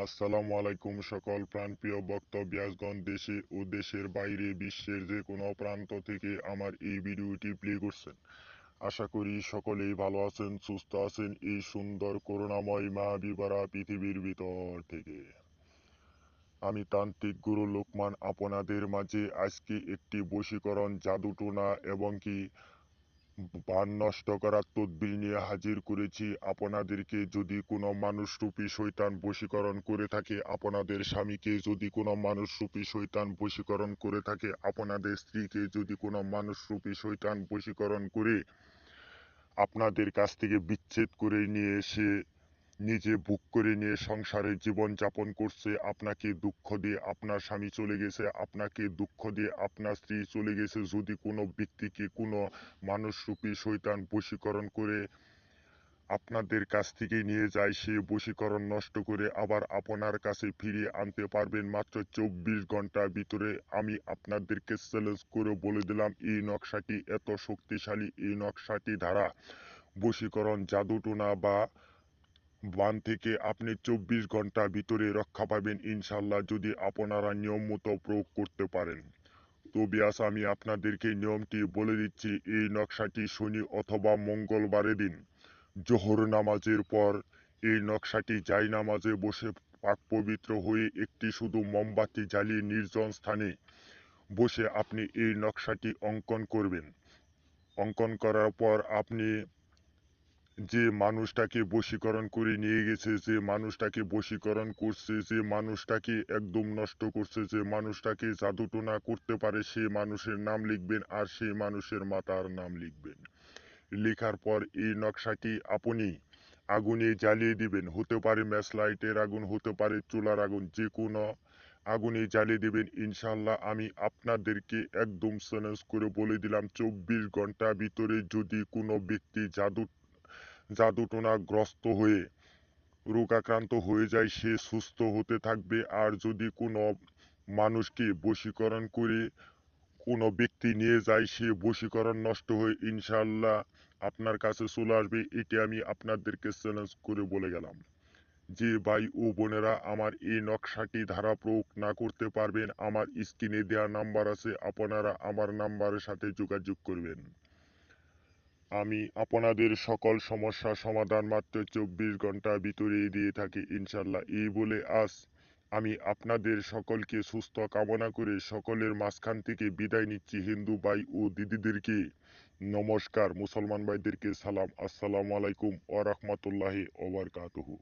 আসসালামু আলাইকুম সকল প্রাণপ্রিয় বক্তব্যাসগণ দেশে ও দেশের বাইরে বিশ্বের যে কোনো প্রান্ত থেকে আমার এই ভিডিওটি প্লে করছেন। আশা করি সকলেই ভালো আছেন, সুস্থ আছেন এই সুন্দর করুণাময় মায়াবিভরা পৃথিবীর ভিতর থেকে। আমি তান্ত্রিক গুরু লোকমান আপনাদের মাঝে আজকে একটি বশীকরণ জাদুটোনা এবং কি বান নষ্ট করার তদবির নিয়ে হাজির করেছি আপনাদেরকে। যদি কোনো মানুষরূপী শয়তান বশীকরণ করে থাকে, আপনাদের স্বামীকে যদি কোনো মানুষরূপী শয়তান বশীকরণ করে থাকে, আপনাদের স্ত্রীকে যদি কোনো মানুষরূপী শয়তান বশীকরণ করে আপনাদের কাছ থেকে বিচ্ছেদ করে নিয়ে এসে নিজে ভোগ করে নিয়ে সংসারে জীবন যাপন করছে, আপনাকে দুঃখ দিয়ে আপনার স্বামী চলে গেছে, আপনাকে দুঃখ দিয়ে আপনার স্ত্রী চলে গেছে, যদি কোনো ব্যক্তিকে কোনো মানুষরূপী শয়তান বশীকরণ করে আপনাদের কাছ থেকে নিয়ে যায়, সে বশীকরণ নষ্ট করে আবার আপনার কাছে ফিরিয়ে আনতে পারবেন মাত্র 24 ঘন্টার ভিতরে। আমি আপনাদেরকে চ্যালেঞ্জ করে বলে দিলাম, এই নকশাটি এত শক্তিশালী, এই নকশাটি দ্বারা বশীকরণ জাদুটোনা বা বান থেকে আপনি 24 ঘন্টার ভিতরে রক্ষা পাবেন ইনশাল্লাহ, যদি আপনারা নিয়ম মতো প্রয়োগ করতে পারেন। তো বিয়াস, আমি আপনাদেরকে নিয়মটি বলে দিচ্ছি। এই নকশাটি শনি অথবা মঙ্গলবারের দিন জোহর নামাজের পর এই নকশাটি জাই নামাজে বসে পাক পবিত্র হয়ে একটি শুধু মোমবাতি জ্বালিয়ে নির্জন স্থানে বসে আপনি এই নকশাটি অঙ্কন করবেন। অঙ্কন করার পর আপনি যে মানুষটাকে বশীকরণ করে নিয়ে গেছে, যে মানুষটাকে বশীকরণ করছে, যে মানুষটাকে একদম নষ্ট করছে, যে মানুষটাকে জাদুটোনা করতে পারে, সে মানুষের নাম লিখবেন আর সেই মানুষের মাতার নাম লিখবেন। লেখার পর এই নকশাটি আপনি আগুনে জ্বালিয়ে দিবেন। হতে পারে ম্যাচ লাইটের আগুন, হতে পারে চুলার আগুন, যে কোনো আগুনে জ্বালিয়ে দিবেন ইনশাল্লাহ। আমি আপনাদেরকে একদম চ্যালেঞ্জ করে বলে দিলাম, 24 ঘন্টার ভিতরে যদি কোনো ব্যক্তি জাদুটোনাগ্রস্ত হয়ে রোগাক্রান্ত হয়ে যায়, সে সুস্থ হতে থাকবে। আর যদি কোনো মানুষকে বশীকরণ করে কোনো ব্যক্তি নিয়ে যায়, সে বশীকরণ নষ্ট হয়ে ইনশাল্লাহ আপনার কাছে চলে আসবে। এটি আমি আপনাদেরকে চ্যালেঞ্জ করে বলে গেলাম। যে ভাই ও বোনেরা আমার এই নকশাটি ধারা প্রয়োগ না করতে পারবেন, আমার স্ক্রিনে দেওয়া নাম্বার আছে, আপনারা আমার নাম্বারের সাথে যোগাযোগ করবেন। আমি আপনাদের সকল সমস্যার সমাধান মাত্র 24 ঘন্টার ভিতরে দিয়ে থাকি ইনশাল্লাহ। এই বলে আজ আমি আপনাদের সকলকে সুস্থ কামনা করে সকলের মাঝখান থেকে বিদায় নিচ্ছি। হিন্দু ভাই ও দিদিদেরকে নমস্কার, মুসলমান ভাইদেরকে সালাম, আসসালামু আলাইকুম ওয়া রাহমাতুল্লাহি ওয়া বারাকাতুহু।